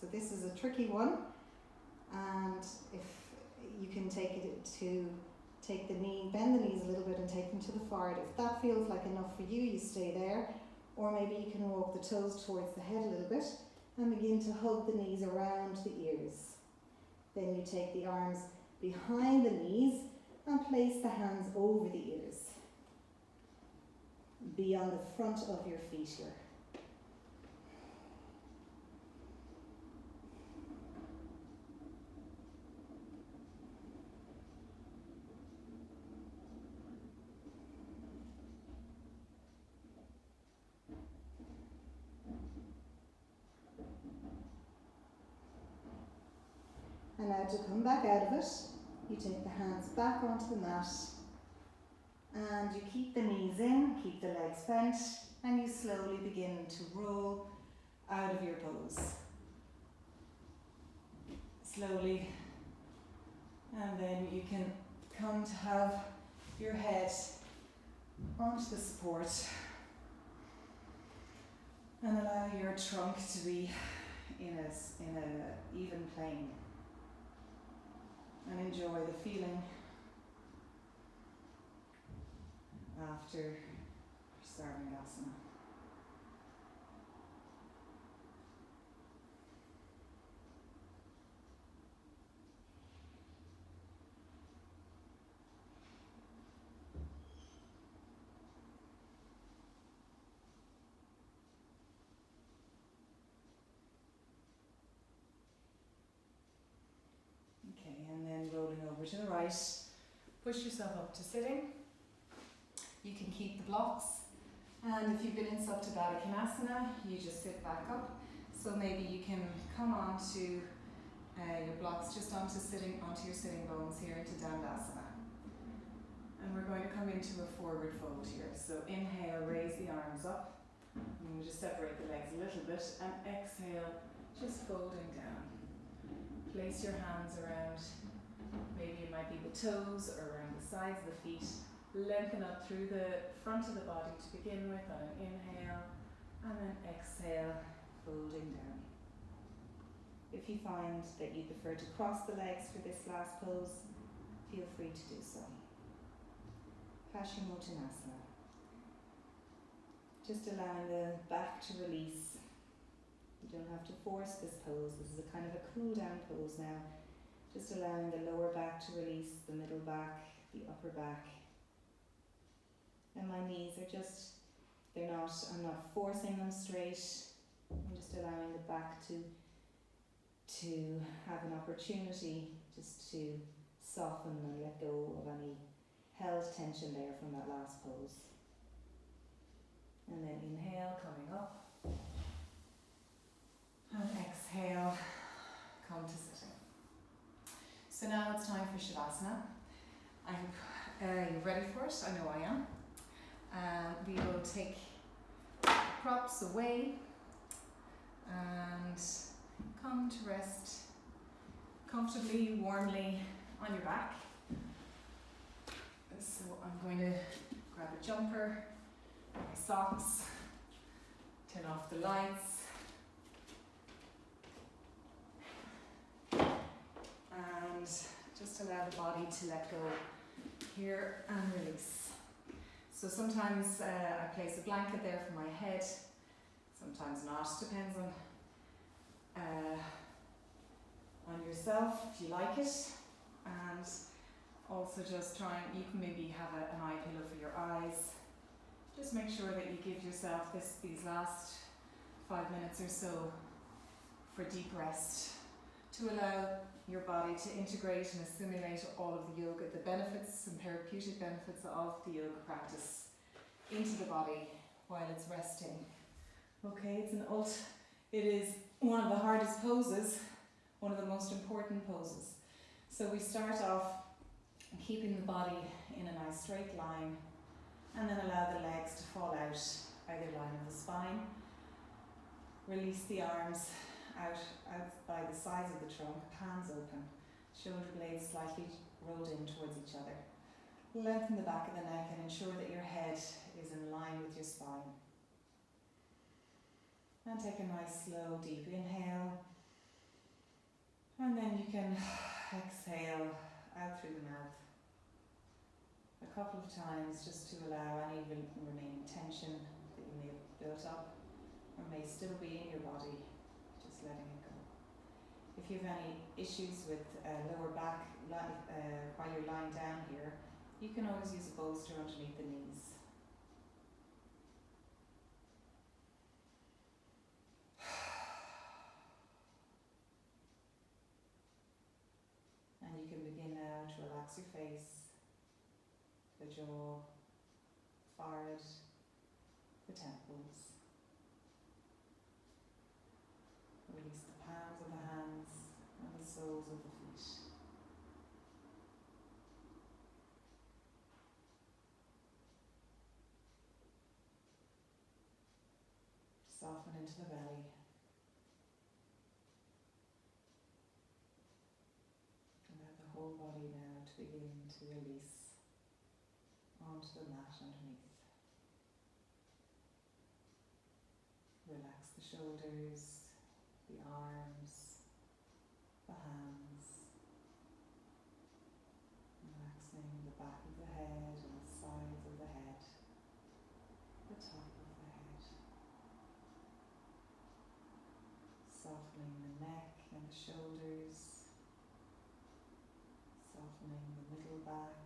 So this is a tricky one, and if you can take the knee, bend the knees a little bit and take them to the forehead. If that feels like enough for you, you stay there. Or maybe you can walk the toes towards the head a little bit and begin to hug the knees around the ears. Then you take the arms behind the knees and place the hands over the ears. Be on the front of your feet here. And now to come back out of it, you take the hands back onto the mat and you keep the knees in, keep the legs bent, and you slowly begin to roll out of your pose. Slowly, and then you can come to have your head onto the support and allow your trunk to be in a even plane. And enjoy the feeling after Sarvangasana. Okay, and then rolling over to the right, push yourself up to sitting. You can keep the blocks, and if you've been in Supta Baddha Konasana, you just sit back up. So maybe you can come onto your blocks, just onto your sitting bones here into Dandasana. And we're going to come into a forward fold here. So inhale, raise the arms up. And we'll just separate the legs a little bit, and exhale, just folding down. Place your hands around, maybe it might be the toes or around the sides of the feet. Lengthen up through the front of the body to begin with on an inhale, and then exhale, folding down. If you find that you prefer to cross the legs for this last pose, feel free to do so. Paschimottanasana. Just allowing the back to release. You don't have to force this pose. This is a kind of a cool down pose now. Just allowing the lower back to release, the middle back, the upper back. And my knees are just, I'm not forcing them straight. I'm just allowing the back to have an opportunity just to soften and let go of any held tension there from that last pose. And then inhale, coming up. And exhale, come to sitting. So now it's time for Shavasana. Are you ready for it? I know I am. We will take props away and come to rest comfortably, warmly on your back. So I'm going to grab a jumper, my socks, turn off the lights, and just allow the body to let go here and release. So sometimes I place a blanket there for my head, sometimes not, depends on yourself if you like it. And also just you can maybe have an eye pillow for your eyes. Just make sure that you give yourself these last 5 minutes or so for deep rest, to allow your body to integrate and assimilate all of the yoga, the benefits and therapeutic benefits of the yoga practice into the body while it's resting. Okay, it is one of the hardest poses, one of the most important poses. So we start off keeping the body in a nice straight line, and then allow the legs to fall out either line of the spine. Release the arms out by the sides of the trunk, hands open, shoulder blades slightly rolled in towards each other. Lengthen the back of the neck and ensure that your head is in line with your spine. And take a nice slow deep inhale, and then you can exhale out through the mouth a couple of times, just to allow any remaining tension that you may have built up or may still be in your body, just letting it go. If you have any issues with lower back while you're lying down here, you can always use a bolster underneath the knees. And you can begin now to relax your face, the jaw, forehead, the temples. Release the palms of the hands and the soles of the feet. Soften into the belly. Allow the whole body now to begin to release onto the mat underneath. Relax the shoulders, the arms, the hands. Relaxing the back of the head and the sides of the head, the top of the head. Softening the neck and the shoulders. Softening the middle back.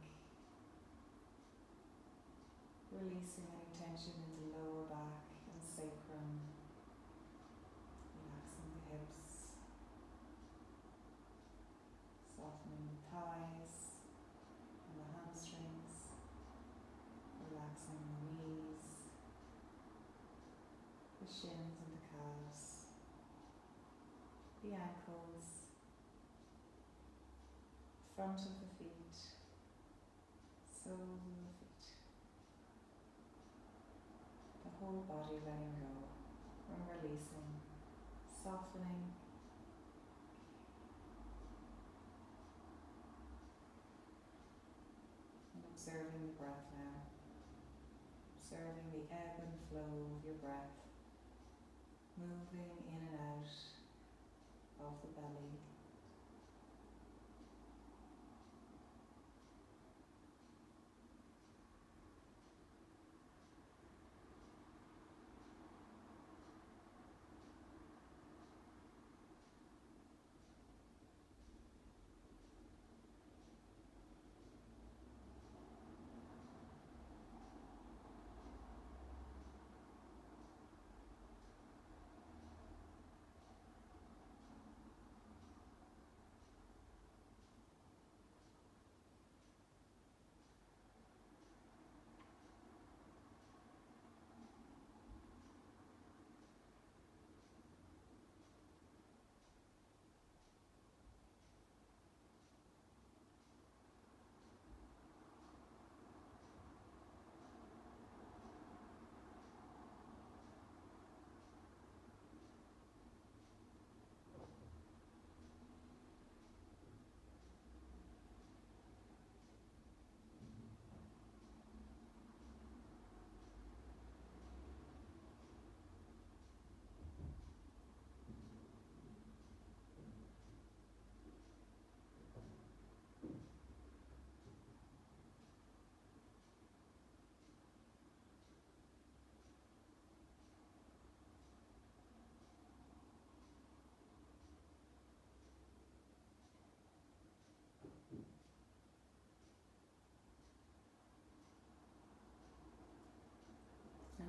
Releasing any tension in the lower back and sacrum. Relaxing the hips. Softening the thighs and the hamstrings. Relaxing the knees, the shins and the calves, the ankles, front of the feet, soles of the feet. The whole body letting go and releasing, softening. And observing the breath now. Observing the ebb and flow of your breath, moving in and out of the belly.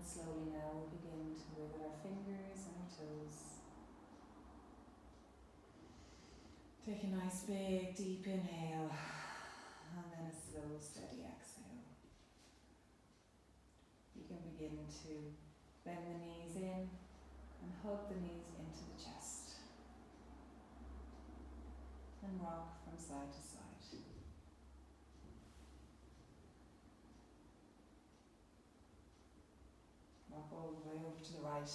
slowly now we'll begin to wiggle our fingers and our toes. Take a nice big deep inhale and then a slow steady exhale. You can begin to bend the knees in and hug the knees into the chest and rock from side to side. Rock all the way over to the right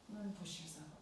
and push yourself